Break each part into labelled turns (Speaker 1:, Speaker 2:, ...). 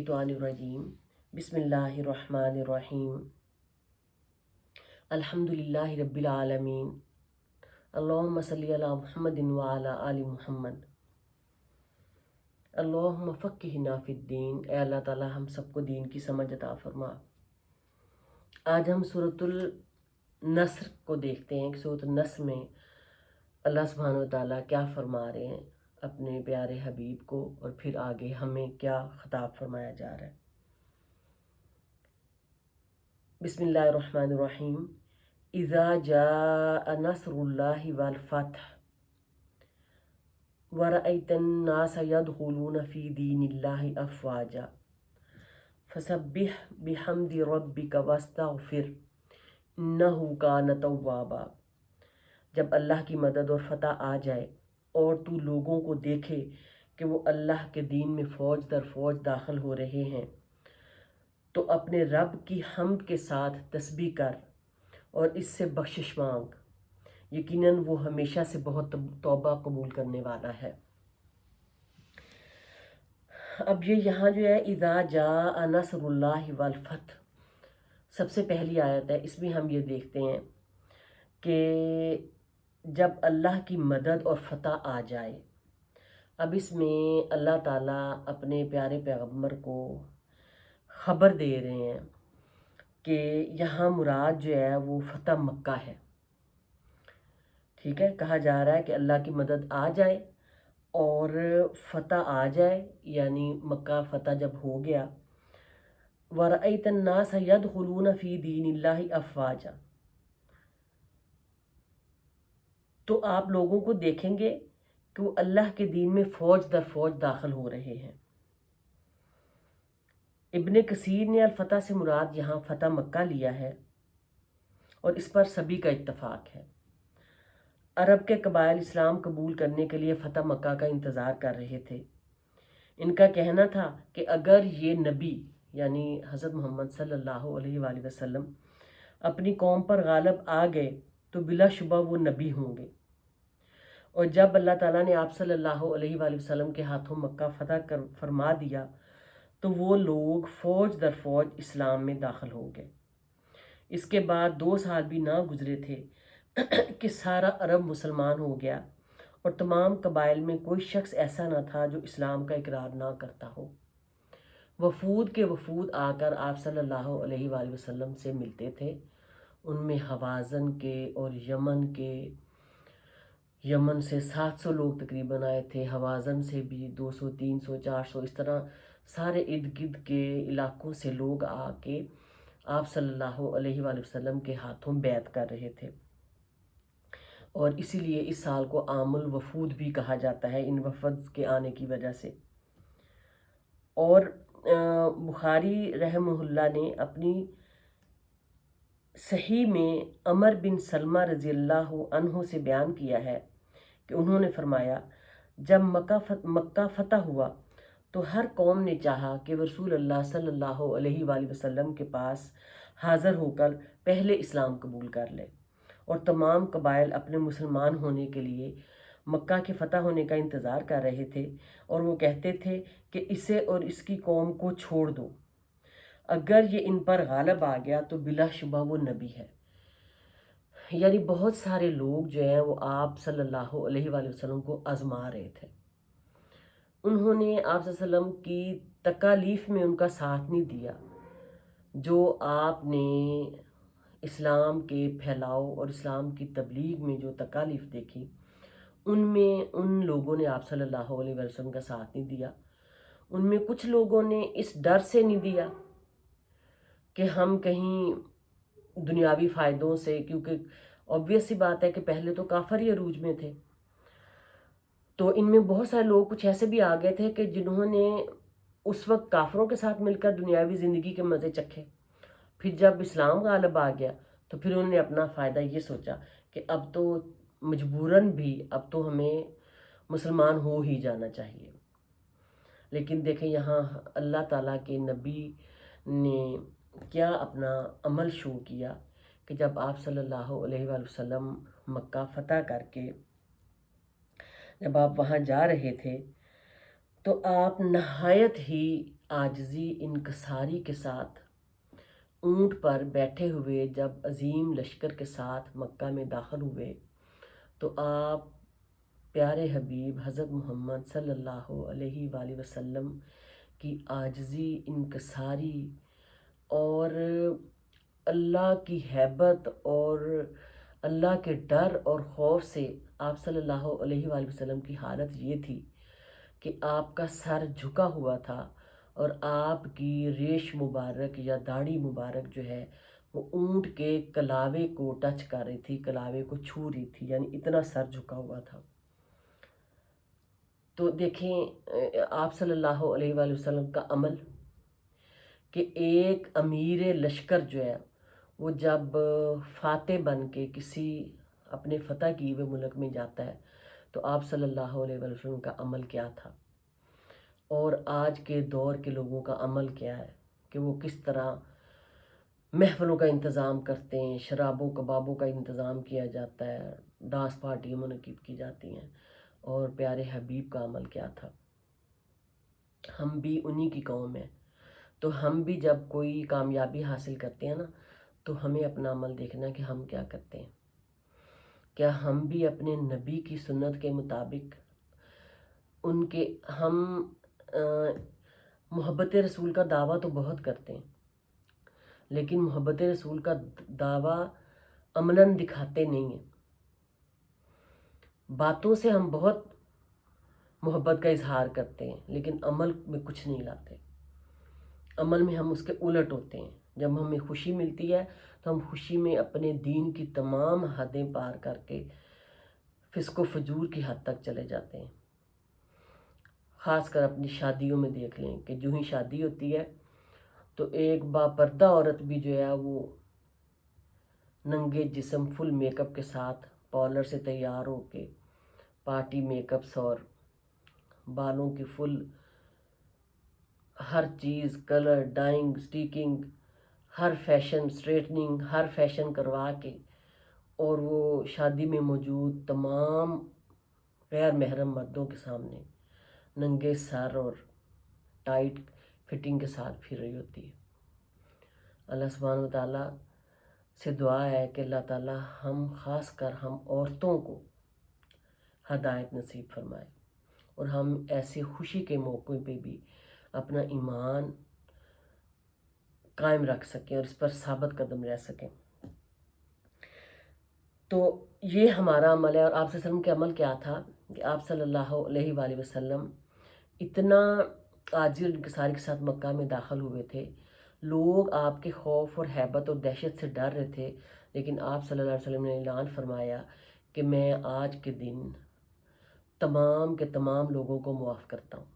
Speaker 1: रजीम बिस्मिल्लाहिर्रहमानिर्रहीम अल्हम्दुलिल्लाहि रब्बिल आलमीन अल्लाहुम्मा सल्ली अला मुहम्मदिन व अला आलि मुहम्मद अल्लाहुम्मा फ़क्किहना फ़िद्दीन। ए अल्लाह ताला हम सबको दीन की समझ अता फरमा। आज हम सूरतुल नस्र को देखते हैं कि सूरतुल नस्र में अल्लाह सुब्हानहू व तआला क्या फरमा रहे हैं अपने प्यारे हबीब को, और फिर आगे हमें क्या खिताब फरमाया जा रहा है। बिस्मिल्लाहिर्रहमानिर्रहीम। इज़ा जाअ नस्रुल्लाहि वल फ़त्ह व रअयतन नास यदखुलून फ़ी दीनिल्लाहि अफ़वाजा फसब्बिह बिहम्दि रब्बिका वस्तग़फिर इन्नहु कान तव्वाबा। जब अल्लाह की मदद और फतह आ जाए और तू लोगों को देखे कि वो अल्लाह के दीन में फ़ौज दर फ़ौज दाखिल हो रहे हैं, तो अपने रब की हम्द के साथ तस्बीह कर और इससे बख्शिश मांग, यकीनन वो हमेशा से बहुत तौबा कबूल करने वाला है। अब ये यहाँ जो है इज़ा जाअ नस्रुल्लाहि वल फ़त्ह सबसे पहली आयत है। इसमें हम ये देखते हैं कि जब अल्लाह की मदद और फतह आ जाए। अब इसमें अल्लाह ताला अपने प्यारे पैगम्बर को ख़बर दे रहे हैं कि यहाँ मुराद जो है वो फतह मक्का है। ठीक है, कहा जा रहा है कि अल्लाह की मदद आ जाए और फतह आ जाए, यानी मक्का फतह जब हो गया। वरअयतन नास यदखुलून फ़ी दीनिल्लाहि अफ़वाजा, तो आप लोगों को देखेंगे कि वो अल्लाह के दीन में फ़ौज दर फ़ौज दाखिल हो रहे हैं। इब्ने कसीर ने अल-फतह से मुराद यहाँ फ़तह मक्का लिया है और इस पर सभी का इत्तफ़ाक़ है। अरब के कबाइल इस्लाम कबूल करने के लिए फ़तह मक्का का इंतज़ार कर रहे थे। इनका कहना था कि अगर ये नबी यानी हज़रत मोहम्मद सल्लल्लाहु अलैहि वसल्लम अपनी कौम पर गालिब आ गए तो बिलाशुबा वो नबी होंगे। और जब अल्लाह ताला ने आप सल्लल्लाहु अलैहि वसल्लम के हाथों मक्का फ़तह कर फरमा दिया तो वो लोग फ़ौज दर फ़ौज इस्लाम में दाखिल हो गए। इसके बाद 2 साल भी ना गुजरे थे कि सारा अरब मुसलमान हो गया और तमाम कबाइल में कोई शख्स ऐसा ना था जो इस्लाम का इकरार ना करता हो। वफूद के वफूद आकर आप सल्लल्लाहु अलैहि वसल्लम से मिलते थे। उनमें हवाज़न के और यमन से 700 लोग तकरीबन आए थे। हवाज़न से भी 200, 300, 400, इस तरह सारे इर्द गिर्द के इलाकों से लोग आके आप सल्लल्लाहु अलैहि वसल्लम के हाथों बैत कर रहे थे, और इसीलिए इस साल को आमुल वफूद भी कहा जाता है इन वफद के आने की वजह से। और बुखारी रहमहुल्लाह ने अपनी सही में अमर बिन सलमा रज़ियल्लाहु अन्हु से बयान किया है कि उन्होंने फरमाया, जब मक्का फ़तह हुआ तो हर कौम ने चाहा कि रसूल अल्लाह सल्लल्लाहु अलैहि वसल्लम के पास हाज़िर होकर पहले इस्लाम कबूल कर ले, और तमाम कबाइल अपने मुसलमान होने के लिए मक्का के फ़तह होने का इंतज़ार कर रहे थे। और वो कहते थे कि इसे और इसकी कौम को छोड़ दो, अगर ये इन पर गालिब आ गया तो बिलाशुबा वो नबी है। यानी बहुत सारे लोग जो हैं वो आप सल्लल्लाहु अलैहि वसल्लम को आज़मा रहे थे। उन्होंने आप सल्लल्लाहु की तकालीफ में उनका साथ नहीं दिया। जो आपने इस्लाम के फैलाव और इस्लाम की तबलीग में जो तकालीफ देखी, उनमें उन लोगों ने आप सल्लल्लाहु अलैहि वसल्लम का साथ नहीं दिया। उनमें कुछ लोगों ने इस डर से नहीं दिया कि हम कहीं दुनियावी फ़ायदों से, क्योंकि ऑब्वियस सी बात है कि पहले तो काफ़र ही अरूज में थे, तो इनमें बहुत सारे लोग कुछ ऐसे भी आ गए थे कि जिन्होंने उस वक्त काफरों के साथ मिलकर दुनियावी ज़िंदगी के मज़े चखे। फिर जब इस्लाम गालिब आ गया तो फिर उन्होंने अपना फ़ायदा ये सोचा कि अब तो मजबूरन भी अब तो हमें मुसलमान हो ही जाना चाहिए। लेकिन देखें यहाँ अल्लाह ताला के नबी ने क्या अपना अमल शो किया कि जब आप सल्लल्लाहु अलैहि वसल्लम मक्का फ़तह करके जब आप वहाँ जा रहे थे तो आप नहायत ही आजिज़ी इनकसारी के साथ ऊँट पर बैठे हुए जब अजीम लश्कर के साथ मक्का में दाखिल हुए तो आप प्यारे हबीब हज़रत मोहम्मद सल्लल्लाहु अलैहि वसल्लम की आजिज़ी इनकसारी और अल्लाह की हैबत और अल्लाह के डर और खौफ से आप सल्लल्लाहु अलैहि वसल्लम की हालत ये थी कि आपका सर झुका हुआ था और आपकी रेश मुबारक या दाढ़ी मुबारक जो है वो ऊँट के कलावे को टच कर रही थी, कलावे को छू रही थी, यानी इतना सर झुका हुआ था। तो देखें आप सल्लल्लाहु अलैहि वसल्लम का अमल कि एक अमीर लश्कर जो है वो जब फाते बन के किसी अपने फ़तह किए हुए मुल्क में जाता है तो आप सल्लल्लाहु अलैहि वसल्लम का अमल क्या था और आज के दौर के लोगों का अमल क्या है कि वो किस तरह महफ़िलों का इंतज़ाम करते हैं, शराबों कबाबों का इंतज़ाम किया जाता है, डांस पार्टियाँ मुनक़िद की जाती हैं, और प्यारे हबीब का अमल क्या था। हम भी उन्हीं की कौम है, तो हम भी जब कोई कामयाबी हासिल करते हैं ना तो हमें अपना अमल देखना है कि हम क्या करते हैं। क्या हम भी अपने नबी की सुन्नत के मुताबिक उनके हम मोहब्बत रसूल का दावा तो बहुत करते हैं लेकिन मोहब्बत रसूल का दावा अमलन दिखाते नहीं हैं। बातों से हम बहुत मोहब्बत का इजहार करते हैं लेकिन अमल में कुछ नहीं लाते। अमल में हम उसके उलट होते हैं। जब हमें खुशी मिलती है तो हम खुशी में अपने दीन की तमाम हदें पार करके फिस्को फजूर की हद तक चले जाते हैं। ख़ासकर अपनी शादियों में देख लें कि जो ही शादी होती है तो एक बापर्दा औरत भी जो है वो नंगे जिस्म फुल मेकअप के साथ पार्लर से तैयार होके पार्टी मेकअप्स और बालों की फुल हर चीज़ कलर डाइंग स्टिकिंग हर फैशन स्ट्रेटनिंग हर फैशन करवा के और वो शादी में मौजूद तमाम गैर महरम मर्दों के सामने नंगे सर और टाइट फिटिंग के साथ फिर रही होती है। अल्लाह सुब्हानहू व तआला से दुआ है कि अल्लाह ताला हम ख़ास कर हम औरतों को हदायत नसीब फरमाए और हम ऐसे खुशी के मौक़े पे भी अपना ईमान कायम रख सकें और इस पर साबित कदम रह सकें। तो ये हमारा अमल है। और आप सल्लल्लाहु अलैहि वसल्लम के अमल क्या था कि आप सल्लल्लाहु अलैहि वसल्लम इतना आजिज़ और इनकिसारी के साथ मक्का में दाखिल हुए थे। लोग आपके खौफ और हैबत और दहशत से डर रहे थे लेकिन आप सल्लल्लाहु अलैहि वसल्लम ने ऐलान फरमाया कि मैं आज के दिन तमाम के तमाम लोगों को मुआफ़ करता हूँ,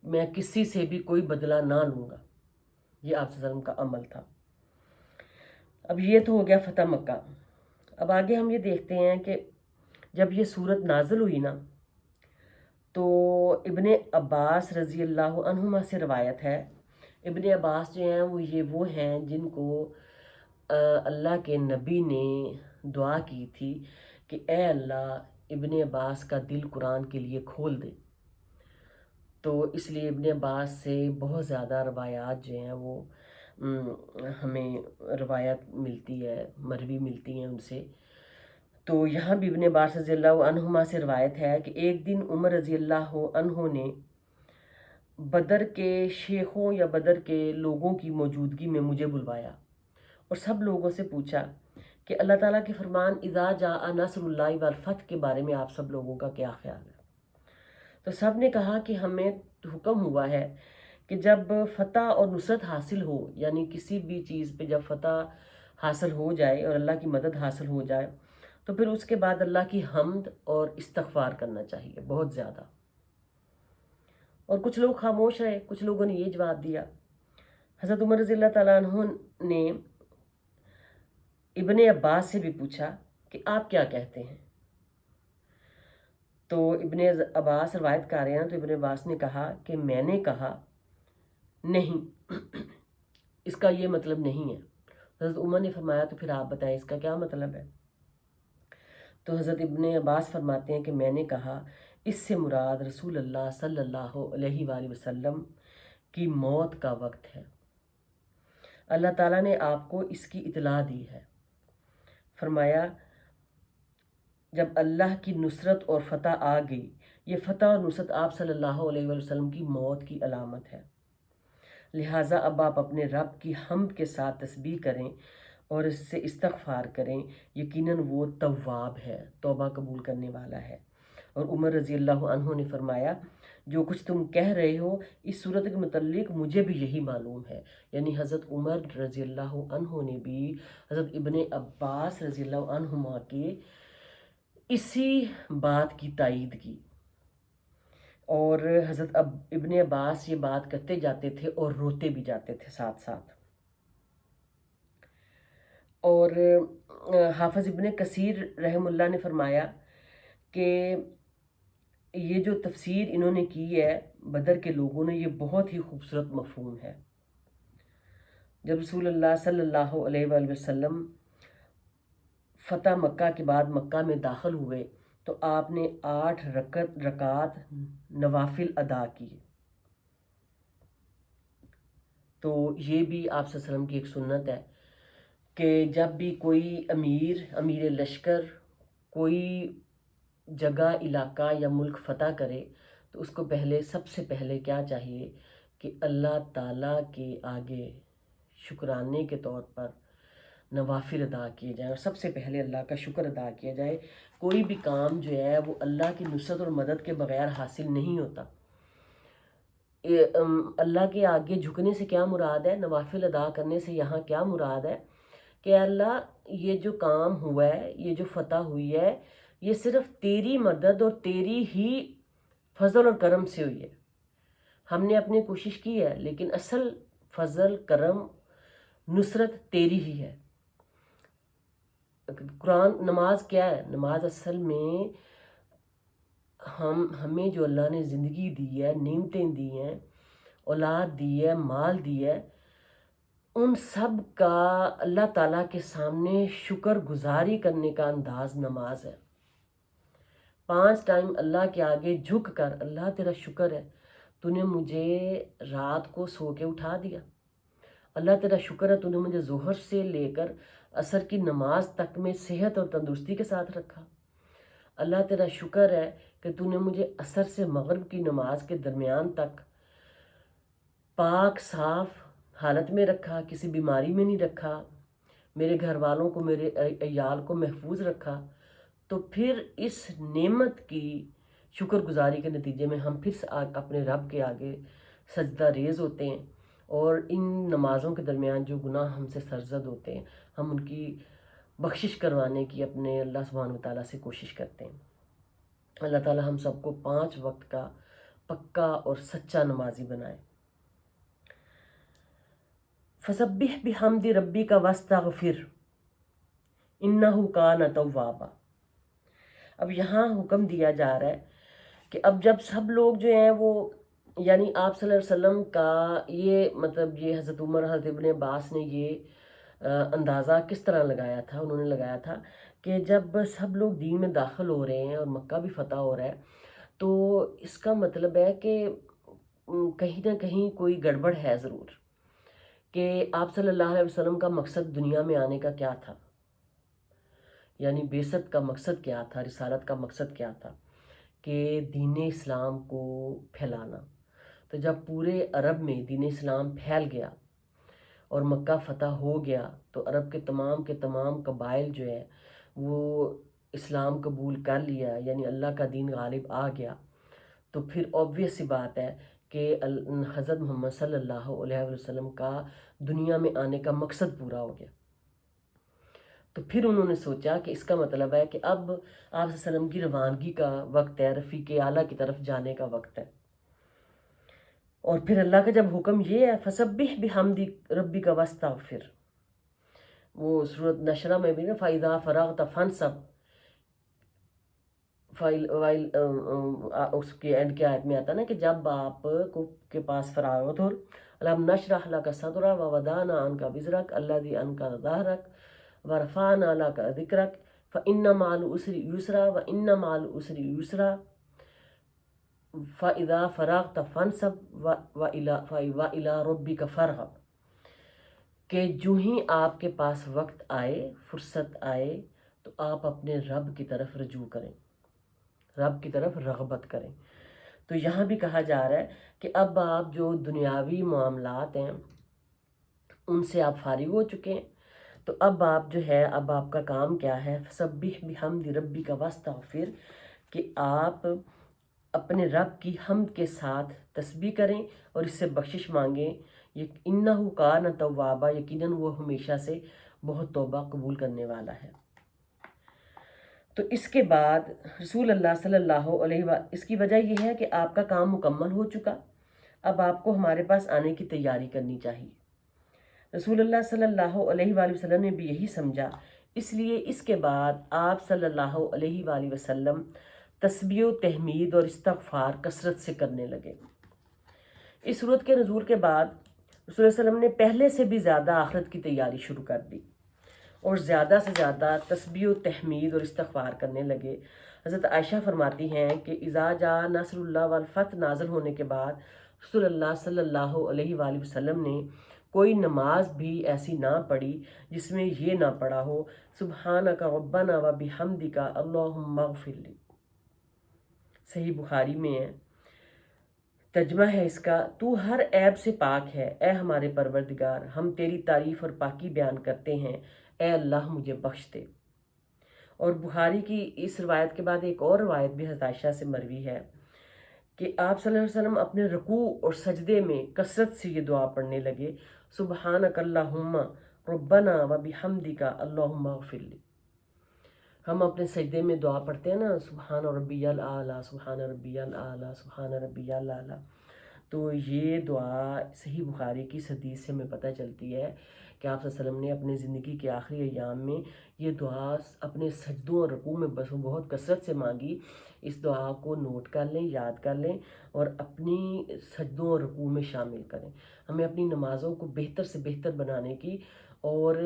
Speaker 1: मैं किसी से भी कोई बदला ना लूँगा। ये आप सल्लल्लाहु अलैहि वसल्लम का अमल था। अब ये तो हो गया फ़तह मक्का। अब आगे हम ये देखते हैं कि जब ये सूरत नाज़िल हुई ना तो इब्ने अब्बास रज़ी अल्लाह अन्हुमा से रवायत है। इब्ने अब्बास जो हैं वो हैं जिनको अल्लाह के नबी ने दुआ की थी कि ए अल्लाह इब्ने अब्बास का दिल कुरान के लिए खोल दे। तो इसलिए इब्ने अब्बास से बहुत ज़्यादा रवायात जो हैं वो हमें रवायत मिलती है, मरवी मिलती हैं उनसे। तो यहाँ भी इब्ने अब्बास रज़ियल्लाहु अन्हुमा से रवायत है कि एक दिन उमर रज़ियल्लाहु अन्हु ने बदर के शेखों या बदर के लोगों की मौजूदगी में मुझे बुलवाया और सब लोगों से पूछा कि अल्लाह ताला के फरमान इज़ा जाअ नस्रुल्लाहि वल फतह के बारे में आप सब लोगों का क्या ख्याल है। तो सब ने कहा कि हमें हुक्म हुआ है कि जब फ़तह और नुसरत हासिल हो, यानी किसी भी चीज़ पे जब फ़तह हासिल हो जाए और अल्लाह की मदद हासिल हो जाए तो फिर उसके बाद अल्लाह की हम्द और इस्तग़फ़ार करना चाहिए बहुत ज़्यादा। और कुछ लोग खामोश रहे। कुछ लोगों ने ये जवाब दिया। हज़रत उमर रज़ियल्लाहु तआला अन्हु ने इब्ने अब्बास से भी पूछा कि आप क्या कहते हैं। तो इब्ने अब्बास रवायत कर रहे हैं तो इब्ने अब्बास ने कहा कि मैंने कहा नहीं इसका ये मतलब नहीं है। हज़रत उमर ने फरमाया तो फिर आप बताएं इसका क्या मतलब है। तो हज़रत इब्ने अब्बास फरमाते हैं कि मैंने कहा اس سے مراد رسول اللہ صلی اللہ علیہ وآلہ وسلم کی موت کا وقت ہے۔ اللہ تعالیٰ نے آپ کو اس کی اطلاع دی ہے۔ فرمایا جب اللہ کی نصرت اور فتح آ گئی، یہ فتح اور نصرت آپ صلی اللہ علیہ وآلہ وسلم کی موت کی علامت ہے، لہٰذا اب آپ اپنے رب کی حمد کے ساتھ تسبیح کریں اور اس سے استغفار کریں، یقیناً وہ تواب ہے، توبہ قبول کرنے والا ہے۔ اور عمر رضی اللہ عنہ نے فرمایا جو کچھ تم کہہ رہے ہو اس صورت کے متعلق مجھے بھی یہی معلوم ہے، یعنی حضرت عمر رضی اللہ عنہ نے بھی حضرت ابن عباس رضی اللہ عنہما کے اسی بات کی تائید کی، اور حضرت ابن عباس یہ بات کرتے جاتے تھے اور روتے بھی جاتے تھے ساتھ ساتھ۔ اور حافظ ابن کثیر رحم اللہ نے فرمایا کہ یہ جو تفسیر انہوں نے کی ہے بدر کے لوگوں نے، یہ بہت ہی خوبصورت مفہوم ہے۔ جب رسول اللہ صلی اللہ علیہ وآلہ وسلم فتح مکہ کے بعد مکہ میں داخل ہوئے تو آپ نے 8 رکعت نوافل ادا کیے، تو یہ بھی آپ صلی اللہ علیہ وسلم کی ایک سنت ہے کہ جب بھی کوئی امیر لشکر کوئی جگہ، علاقہ یا ملک فتح کرے تو اس کو سب سے پہلے کیا چاہیے کہ اللہ تعالیٰ کے آگے شکرانے کے طور پر نوافل ادا کیے جائیں، اور سب سے پہلے اللہ کا شکر ادا کیا جائے۔ کوئی بھی کام جو ہے وہ اللہ کی نصرت اور مدد کے بغیر حاصل نہیں ہوتا۔ اللہ کے آگے جھکنے سے کیا مراد ہے؟ نوافل ادا کرنے سے یہاں کیا مراد ہے کہ اللہ یہ جو کام ہوا ہے، یہ جو فتح ہوئی ہے، یہ صرف تیری مدد اور تیری ہی فضل اور کرم سے ہوئی ہے۔ ہم نے اپنی کوشش کی ہے، لیکن اصل فضل، کرم، نصرت تیری ہی ہے۔ نماز کیا ہے؟ نماز اصل میں ہمیں جو اللہ نے زندگی دی ہے، نعمتیں دی ہیں، اولاد دی ہے، مال دی ہے، ان سب کا اللہ تعالیٰ کے سامنے شکر گزاری کرنے کا انداز نماز ہے۔ 5 ٹائم اللہ کے آگے جھک کر اللہ تیرا شکر ہے، تو نے مجھے رات کو سو کے اٹھا دیا، اللہ تیرا شکر ہے تو نے مجھے ظہر سے لے کر عصر کی نماز تک میں صحت اور تندرستی کے ساتھ رکھا، اللہ تیرا شکر ہے کہ تو نے مجھے عصر سے مغرب کی نماز کے درمیان تک پاک صاف حالت میں رکھا، کسی بیماری میں نہیں رکھا، میرے گھر والوں کو، میرے عیال کو محفوظ رکھا۔ تو پھر اس نعمت کی شکر گزاری کے نتیجے میں ہم پھر اپنے رب کے آگے سجدہ ریز ہوتے ہیں، اور ان نمازوں کے درمیان جو گناہ ہم سے سرزد ہوتے ہیں ہم ان کی بخشش کروانے کی اپنے اللہ سبحانہ وتعالیٰ سے کوشش کرتے ہیں۔ اللہ تعالیٰ ہم سب کو 5 وقت کا پکا اور سچا نمازی بنائے۔ فسبح بحمد ربک واستغفر انہ کان توابا۔ اب یہاں حکم دیا جا رہا ہے کہ اب جب سب لوگ جو ہیں وہ، یعنی آپ صلی اللہ علیہ وسلم کا یہ حضرت عمر، حضرت ابن عباس نے یہ اندازہ کس طرح لگایا تھا؟ انہوں نے لگایا تھا کہ جب سب لوگ دین میں داخل ہو رہے ہیں اور مکہ بھی فتح ہو رہا ہے تو اس کا مطلب ہے کہ کہیں نہ کہیں کوئی گڑبڑ ہے ضرور، کہ آپ صلی اللہ علیہ وسلم کا مقصد دنیا میں آنے کا کیا تھا، یعنی بعثت کا مقصد کیا تھا، رسالت کا مقصد کیا تھا، کہ دین اسلام کو پھیلانا۔ تو جب پورے عرب میں دین اسلام پھیل گیا اور مکہ فتح ہو گیا تو عرب کے تمام قبائل جو ہے وہ اسلام قبول کر لیا، یعنی اللہ کا دین غالب آ گیا، تو پھر obvious سی بات ہے کہ حضرت محمد صلی اللہ علیہ وسلم کا دنیا میں آنے کا مقصد پورا ہو گیا۔ تو پھر انہوں نے سوچا کہ اس کا مطلب ہے کہ اب آپ صلی اللہ علیہ وسلم کی روانگی کا وقت ہے، رفیق اعلیٰ کی طرف جانے کا وقت ہے۔ اور پھر اللہ کا جب حکم یہ ہے فسبح بحمد ربک واستغفر، وہ سورۃ نشرہ میں بھی نا فَإِذَا فَرَغْتَ فَانْصَبْ، اس کے اینڈ کے آیت میں آتا نا کہ جب آپ کے پاس فراغت ہو، أَلَمْ نَشْرَحْ لَكَ صَدْرَكَ وَوَضَعْنَا عَنْكَ وِزْرَكَ الَّذِي أَنْقَضَ ظَهْرَكَ وَرَفَعْنَا لَكَ ذِكْرَكَ فَإِنَّ مَعَ الْعُسْرِ يُسْرًا وَإِنَّ مَعَ الْعُسْرِ يُسْرًا फ़इज़ा फ़रग़्त फ़ंसब वइला रब्बिक फ़रग़ब, कि जो ही आपके पास वक्त आए, फुर्सत आए, तो आप अपने रब की तरफ रजू करें, रब की तरफ रग़बत करें। तो यहाँ भी कहा जा रहा है कि अब आप जो दुनियावी मामलात हैं उनसे आप फारिग हो चुके हैं, तो अब आप जो है, अब आपका काम क्या है, फसब्बिह बिहम्दि रब्बिका वस्तग़फिर, कि आप अपने रब की हम्द के साथ तस्बीह करें और इससे बख्शिश मांगें। ये इन्नहु कान तव्वाबा, यकीनन वो हमेशा से बहुत तौबा कबूल करने वाला है। तो इसके बाद रसूल अल्लाह सल्लल्लाहु अलैहि वसल्लम, इसकी वजह यह है कि आपका काम मुकम्मल हो चुका, अब आपको हमारे पास आने की तैयारी करनी चाहिए। रसूल अल्लाह सल्लल्लाहु अलैहि वसल्लम ने भी यही समझा, इसलिए इसके बाद आप सल्लल्लाहु अलैहि वसल्लम तस्बीह तहमीद और इस्तग़फ़ार कसरत से करने लगे। इस सूरत के नज़ूल के बाद रसूल सल्लम ने पहले से भी ज़्यादा आखिरत की तैयारी शुरू कर दी और ज़्यादा से ज़्यादा तस्बीह तहमीद और इस्तग़फ़ार करने लगे। हज़रत आयशा फरमाती हैं कि इज़ा जा नसरुल्लाह वल फ़त्ह नाज़िल होने के बाद रसूलुल्लाह सल्लल्लाहु अलैहि वसल्लम ने कोई नमाज भी ऐसी ना पढ़ी जिसमें ये ना पढ़ा हो, सुब्हानका रब्बना व बिहम्दिका अल्लाहुम्मा ग़फ़िरली। सही बुखारी में है, तर्जुमा है इसका, तू हर ऐब से पाक है, ए हमारे परवरदिगार, हम तेरी तारीफ़ और पाकी बयान करते हैं, ए अल्लाह मुझे बख्श दे। और बुखारी की इस रवायत के बाद एक और रवायत भी हज़रत आयशा से मरवी है कि आप सल्लल्लाहु अलैहि वसल्लम अपने रुकू और सजदे में कसरत से ये दुआ पढ़ने लगे, सुब्हानक अल्लाहुम्मा रब्बना व बिहम्दिका अल्लाहुम्मा ग़फ़िरली। हम अपने सजदे में दुआ पढ़ते हैं ना, सुबहान रब्बियल आला, सुबहान रब्बियल आला, सुबहान रब्बियल आला। तो ये दुआ सही बुखारी की हदीस से हमें पता चलती है कि आप सल्लल्लाहु अलैहि वसल्लम ने अपनी ज़िंदगी के आखिरी अय्याम में ये दुआ अपने सजदों और रुकू में बस बहुत कसरत से मांगी। इस दुआ को नोट कर लें, याद कर लें और अपनी सजदों और रुकू में शामिल करें। हमें अपनी नमाज़ों को बेहतर से बेहतर बनाने की और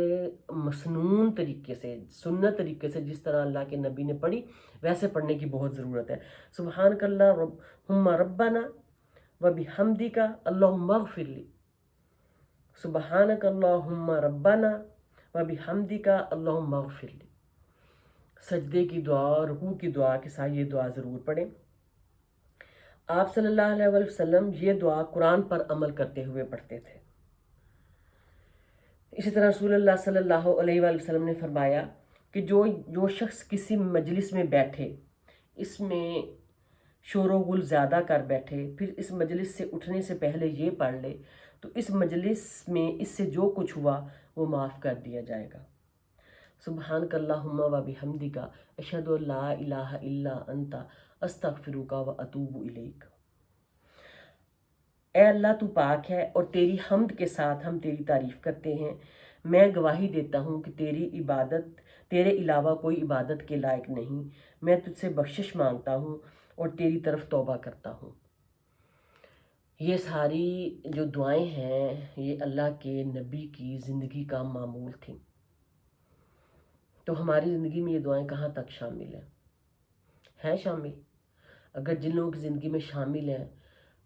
Speaker 1: मसनून तरीके से, सुन्नत तरीके से, जिस तरह अल्लाह के नबी ने पढ़ी वैसे पढ़ने की बहुत ज़रूरत है। सुब्हानकल्लाहुम्मा रब्बना व बिहम्दिका अल्लाहुम्मा ग़फ़िरली, सुब्हानकल्लाहुम्मा रब्बना व बिहम्दिका अल्लाहुम्मा ग़फ़िरली। सजदे की दुआ, रुकू की दुआ के साथ ये दुआ ज़रूर पढ़ें। आप सल्लल्लाहु अलैहि वसल्लम ये दुआ कुरान पर अमल करते हुए पढ़ते थे। इसी तरह रसूलुल्लाह सल्लल्लाहु अलैहि वसल्लम ने फरमाया कि जो शख्स किसी मजलिस में बैठे, इसमें शोर गुल ज़्यादा कर बैठे, फिर इस मजलिस से उठने से पहले ये पढ़ ले, तो इस मजलिस में इससे जो कुछ हुआ वो माफ़ कर दिया जाएगा। सुब्हानकल्लाहुम्मा व बिहम्दिका अशहदु अल्ला इलाहा इल्ला अंता अस्तगफिरुका व अतूबु इलैक। ए अल्लाह तू पाक है और तेरी हम्द के साथ हम तेरी तारीफ़ करते हैं। मैं गवाही देता हूँ कि तेरी इबादत, तेरे अलावा कोई इबादत के लायक नहीं। मैं तुझसे बख्शिश मांगता हूँ और तेरी तरफ तौबा करता हूँ। ये सारी जो दुआएं हैं ये अल्लाह के नबी की ज़िंदगी का मामूल थी। तो हमारी ज़िंदगी में ये दुआएं कहाँ तक शामिल हैं शामिल? अगर जिन लोगों की ज़िंदगी में शामिल हैं,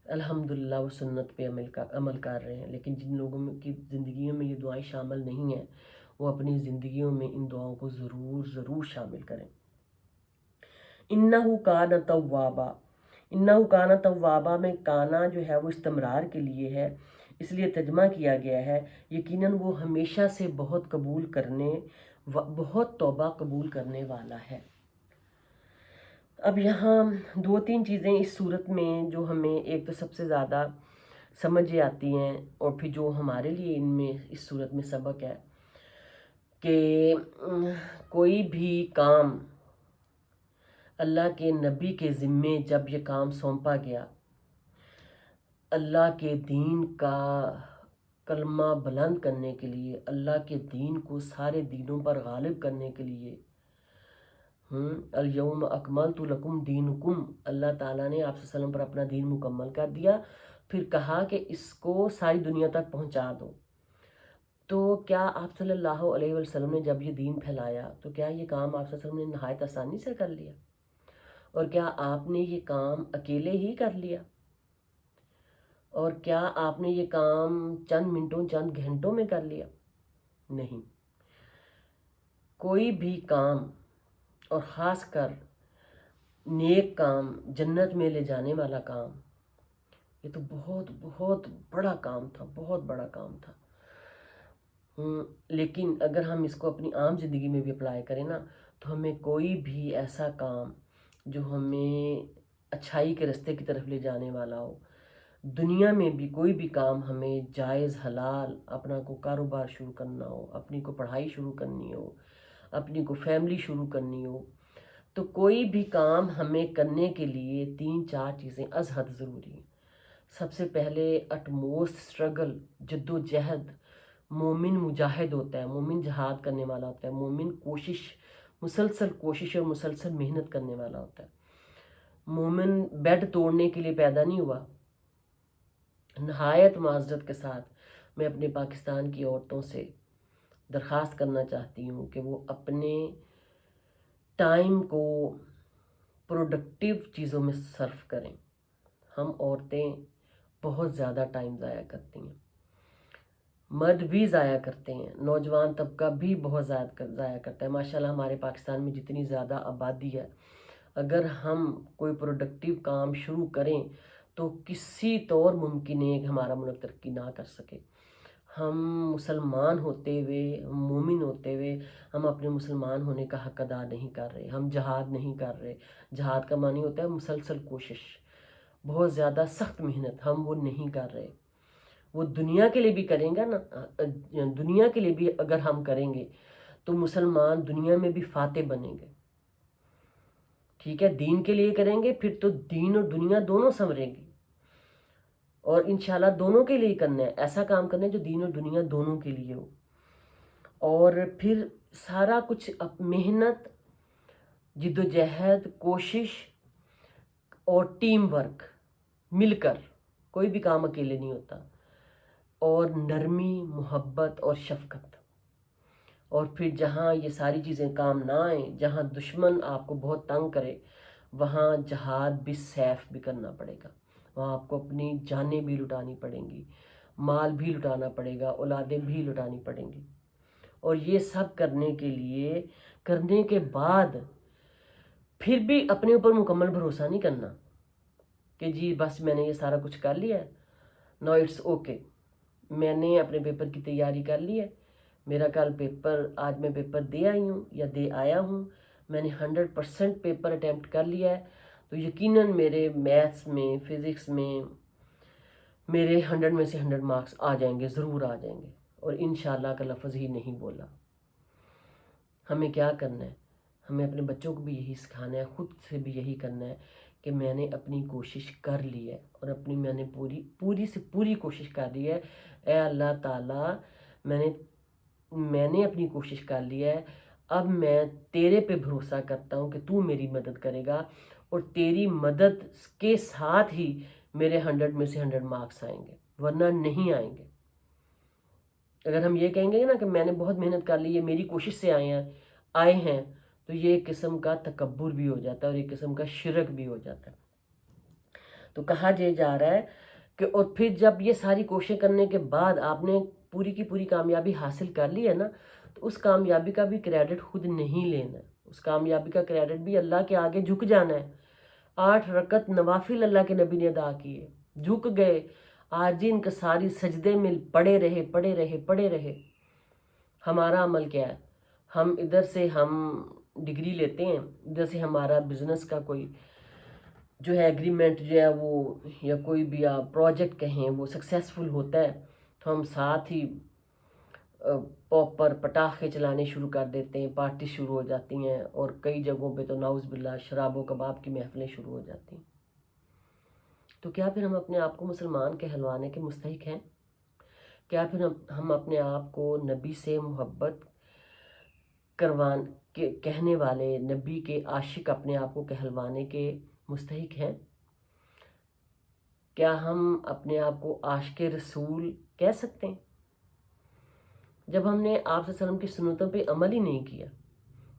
Speaker 1: अल्हम्दुलिल्लाह वो सुन्नत पे अमल कर रहे हैं, लेकिन जिन लोगों की ज़िंदगियों में ये दुआएं शामिल नहीं हैं, वो अपनी ज़िंदगियों में इन दुआओं को ज़रूर शामिल करें। इन्नहु काना तव्वाबा, इन्नहु काना तव्वाबा में काना जो है वो इस्तिमरार के लिए है, इसलिए तर्जुमा किया गया है यकीनन वो हमेशा से बहुत तौबा कबूल करने वाला है। अब यहाँ दो तीन चीज़ें इस सूरत में जो हमें एक तो सबसे ज़्यादा समझ आती हैं और फिर जो हमारे लिए इनमें इस सूरत में सबक है कि कोई भी काम अल्लाह के नबी के ज़िम्मे जब ये काम सौंपा गया, अल्लाह के दीन का कलमा बुलंद करने के लिए, अल्लाह के दीन को सारे दीनों पर गालिब करने के लिए, अल-यौम अकमलतु लकुम दीनुकुम, अल्लाह ताला ने आप सल्लम पर अपना दीन मुकम्मल कर दिया। फिर कहा कि इसको सारी दुनिया तक पहुंचा दो। तो क्या आप सल्लल्लाहु अलैहि वसल्लम ने जब ये दीन फैलाया तो क्या ये काम आप सल्लम ने नहायत आसानी से कर लिया? اور کیا آپ نے یہ کام اکیلے ہی کر لیا؟ اور کیا آپ نے یہ کام چند منٹوں چند گھنٹوں میں کر لیا؟ نہیں. کوئی بھی کام، اور خاص کر نیک کام، جنت میں لے جانے والا کام، یہ تو بہت بہت بڑا کام تھا، بہت بڑا کام تھا. لیکن اگر ہم اس کو اپنی عام زندگی میں بھی اپلائی کریں نا، تو ہمیں کوئی بھی ایسا کام جو ہمیں اچھائی کے رستے کی طرف لے جانے والا ہو، دنیا میں بھی کوئی بھی کام ہمیں جائز حلال، اپنا کو کاروبار شروع کرنا ہو، اپنی کو پڑھائی شروع کرنی ہو، اپنی کو فیملی شروع کرنی ہو، تو کوئی بھی کام ہمیں کرنے کے لیے 3-4 چیزیں از حد ضروری ہیں. سب سے پہلے اٹ موسٹ اسٹرگل، جد و جہد. مومن مجاہد ہوتا ہے، مومن جہاد کرنے والا ہوتا ہے، مومن مسلسل کوشش اور مسلسل محنت کرنے والا ہوتا ہے. مومن بیڈ توڑنے کے لیے پیدا نہیں ہوا. نہایت معذرت کے ساتھ میں اپنے پاکستان کی عورتوں سے درخواست کرنا چاہتی ہوں کہ وہ اپنے ٹائم کو پروڈکٹیو چیزوں میں صرف کریں. ہم عورتیں بہت زیادہ ٹائم ضائع کرتی ہیں، مرد بھی ضائع کرتے ہیں، نوجوان طبقہ بھی بہت زیادہ ضائع کرتا ہے. ماشاءاللہ ہمارے پاکستان میں جتنی زیادہ آبادی ہے، اگر ہم کوئی پروڈکٹیو کام شروع کریں تو کسی طور ممکن ہے کہ ہمارا ملک ترقی نہ کر سکے. ہم مسلمان ہوتے ہوئے، ہم مومن ہوتے ہوئے، ہم اپنے مسلمان ہونے کا حق ادا نہیں کر رہے. ہم جہاد نہیں کر رہے. جہاد کا معنی ہوتا ہے مسلسل کوشش، بہت زیادہ سخت محنت. ہم وہ نہیں کر رہے. وہ دنیا کے لیے بھی کریں گے نا، دنیا کے لیے بھی اگر ہم کریں گے تو مسلمان دنیا میں بھی فاتح بنیں گے. ٹھیک ہے، دین کے لیے کریں گے پھر تو دین اور دنیا دونوں سنوریں گی، اور انشاءاللہ دونوں کے لیے کرنا ہے. ایسا کام کرنا ہے جو دین اور دنیا دونوں کے لیے ہو. اور پھر سارا کچھ محنت، جد و جہد، کوشش اور ٹیم ورک مل کر. کوئی بھی کام اکیلے نہیں ہوتا. اور نرمی، محبت اور شفقت. اور پھر جہاں یہ ساری چیزیں کام نہ آئیں، جہاں دشمن آپ کو بہت تنگ کرے، وہاں جہاد بھی سیف بھی کرنا پڑے گا. وہاں آپ کو اپنی جانیں بھی لٹانی پڑیں گی، مال بھی لٹانا پڑے گا، اولادیں بھی لٹانی پڑیں گی. اور یہ سب کرنے کے بعد پھر بھی اپنے اوپر مکمل بھروسہ نہیں کرنا کہ جی بس میں نے یہ سارا کچھ کر لیا ہے، نو اٹس اوکے، میں نے اپنے پیپر کی تیاری کر لی ہے، میرا کل پیپر، آج میں پیپر دے آئی ہوں یا دے آیا ہوں، میں نے 100% پیپر اٹیمپٹ کر لیا ہے، تو یقیناً میرے میتھس میں، فزکس میں میرے 100 میں سے 100 مارکس آ جائیں گے، ضرور آ جائیں گے. اور انشاءاللہ کا لفظ ہی نہیں بولا. ہمیں کیا کرنا ہے؟ ہمیں اپنے بچوں کو بھی یہی سکھانا ہے، خود سے بھی یہی کرنا ہے کہ میں نے اپنی کوشش کر لی ہے، اور میں نے پوری سے پوری کوشش کر لی ہے. اے اللہ تعالیٰ، میں نے اپنی کوشش کر لی ہے، اب میں تیرے پہ بھروسہ کرتا ہوں کہ تو میری مدد کرے گا، اور تیری مدد کے ساتھ ہی میرے 100 میں سے 100 مارکس آئیں گے، ورنہ نہیں آئیں گے. اگر ہم یہ کہیں گے نا کہ میں نے بہت محنت کر لی ہے، میری کوشش سے آئے ہیں، تو یہ ایک قسم کا تکبر بھی ہو جاتا ہے اور ایک قسم کا شرک بھی ہو جاتا ہے. تو کہا جا رہا ہے کہ اور پھر جب یہ ساری کوششیں کرنے کے بعد آپ نے پوری کی پوری کامیابی حاصل کر لی ہے نا، تو اس کامیابی کا بھی کریڈٹ خود نہیں لینا ہے. اس کامیابی کا کریڈٹ بھی اللہ کے آگے جھک جانا ہے. 8 رکعت نوافل اللہ کے نبی نے ادا کیے، جھک گئے، آج ان کا ساری سجدے میں پڑے رہے. ہمارا عمل کیا ہے؟ ہم ادھر سے ڈگری لیتے ہیں، ادھر سے ہمارا بزنس کا کوئی جو ہے ایگریمنٹ جو ہے وہ، یا کوئی بھی آپ پروجیکٹ کہیں، وہ سکسیسفل ہوتا ہے تو ہم ساتھ ہی پاپر پٹاخے چلانے شروع کر دیتے ہیں، پارٹی شروع ہو جاتی ہیں، اور کئی جگہوں پہ تو نعوذ باللہ شراب و کباب کی محفلیں شروع ہو جاتی ہیں. تو کیا پھر ہم اپنے آپ کو مسلمان کہلوانے کے مستحق ہیں؟ کیا پھر ہم اپنے آپ کو نبی سے محبت کہنے والے، نبی کے عاشق اپنے آپ کو کہلوانے کے مستحق ہیں؟ کیا ہم اپنے آپ کو عاشق رسول کہہ سکتے ہیں؟ جب ہم نے آپ صلی اللہ علیہ وسلم کی سنتوں پہ عمل ہی نہیں کیا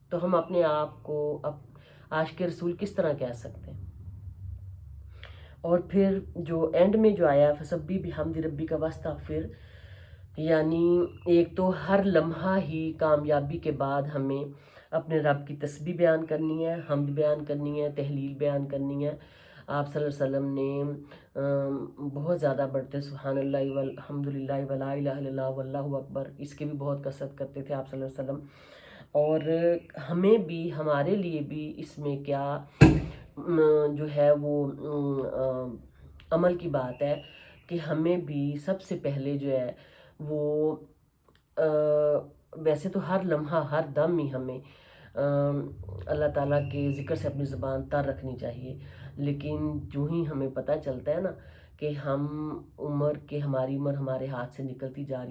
Speaker 1: تو ہم اپنے آپ کو عاشق رسول کس طرح کہہ سکتے ہیں؟ اور پھر جو اینڈ میں جو آیا فسبی بحمد ربی کا واستغفر، یعنی ایک تو ہر لمحہ ہی کامیابی کے بعد ہمیں اپنے رب کی تسبیح بیان کرنی ہے، حمد بیان کرنی ہے، تحلیل بیان کرنی ہے۔ آپ صلی اللہ علیہ وسلم نے بہت زیادہ بڑھتے سبحان اللہ والحمد للہ ولا الہ الا اللہ واللہ اکبر، اس کے بھی بہت کثرت کرتے تھے آپ صلی اللہ علیہ وسلم۔ اور ہمیں بھی، ہمارے لیے بھی اس میں کیا جو ہے وہ عمل کی بات ہے کہ ہمیں بھی سب سے پہلے جو ہے وہ ویسے تو ہر لمحہ ہر دم ہی ہمیں اللہ تعالیٰ کے ذکر سے اپنی زبان تر رکھنی چاہیے، لیکن جو ہی ہمیں پتہ چلتا ہے نا کہ ہماری عمر ہمارے ہاتھ سے نکلتی جا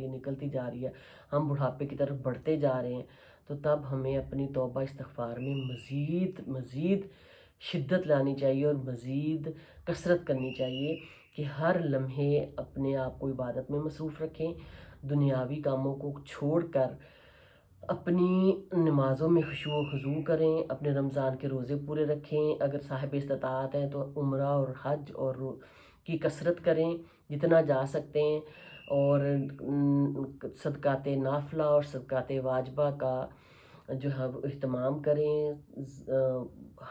Speaker 1: رہی ہے، ہم بڑھاپے کی طرف بڑھتے جا رہے ہیں، تو تب ہمیں اپنی توبہ استغفار میں مزید شدت لانی چاہیے اور مزید کثرت کرنی چاہیے کہ ہر لمحے اپنے آپ کو عبادت میں مصروف رکھیں، دنیاوی کاموں کو چھوڑ کر اپنی نمازوں میں خشوع و خضوع کریں، اپنے رمضان کے روزے پورے رکھیں، اگر صاحب استطاعت ہیں تو عمرہ اور حج اور کی کثرت کریں جتنا جا سکتے ہیں، اور صدقات نافلہ اور صدقات واجبہ کا جو ہے اہتمام کریں،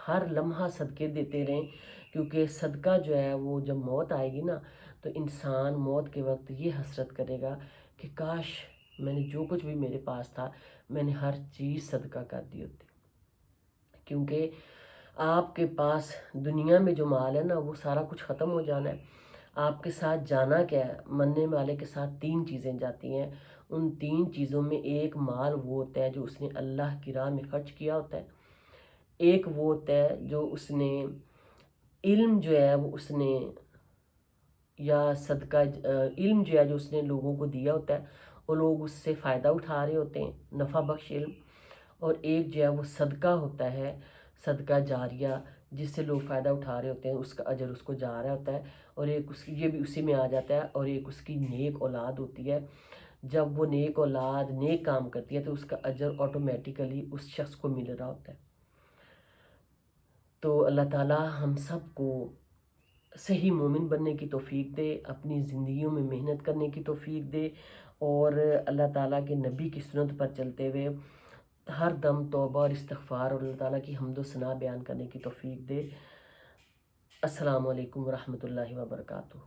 Speaker 1: ہر لمحہ صدقے دیتے رہیں، کیونکہ صدقہ جو ہے وہ جب موت آئے گی نا تو انسان موت کے وقت یہ حسرت کرے گا کہ کاش میں نے جو کچھ بھی میرے پاس تھا میں نے ہر چیز صدقہ کر دی ہوتی، کیونکہ آپ کے پاس دنیا میں جو مال ہے نا وہ سارا کچھ ختم ہو جانا ہے، آپ کے ساتھ جانا کیا ہے؟ مرنے والے کے ساتھ 3 چیزیں جاتی ہیں، ان 3 چیزوں میں ایک مال وہ ہوتا ہے جو اس نے اللہ کی راہ میں خرچ کیا ہوتا ہے، ایک وہ ہوتا ہے جو اس نے علم جو ہے وہ اس نے یا صدقہ علم جو ہے جو اس نے لوگوں کو دیا ہوتا ہے، وہ لوگ اس سے فائدہ اٹھا رہے ہوتے ہیں، نفع بخش علم، اور ایک جو ہے وہ صدقہ ہوتا ہے، صدقہ جاریہ، جس سے لوگ فائدہ اٹھا رہے ہوتے ہیں، اس کا اجر اس کو جا رہا ہوتا ہے، اور ایک یہ بھی اسی میں آ جاتا ہے، اور ایک اس کی نیک اولاد ہوتی ہے، جب وہ نیک اولاد نیک کام کرتی ہے تو اس کا اجر آٹومیٹیکلی اس شخص کو مل رہا ہوتا ہے۔ تو اللہ تعالیٰ ہم سب کو صحیح مومن بننے کی توفیق دے، اپنی زندگیوں میں محنت کرنے کی توفیق دے، اور اللہ تعالیٰ کے نبی کی سنت پر چلتے ہوئے ہر دم توبہ اور استغفار اور اللہ تعالیٰ کی حمد و ثنا بیان کرنے کی توفیق دے۔ السلام علیکم ورحمۃ اللہ وبرکاتہ۔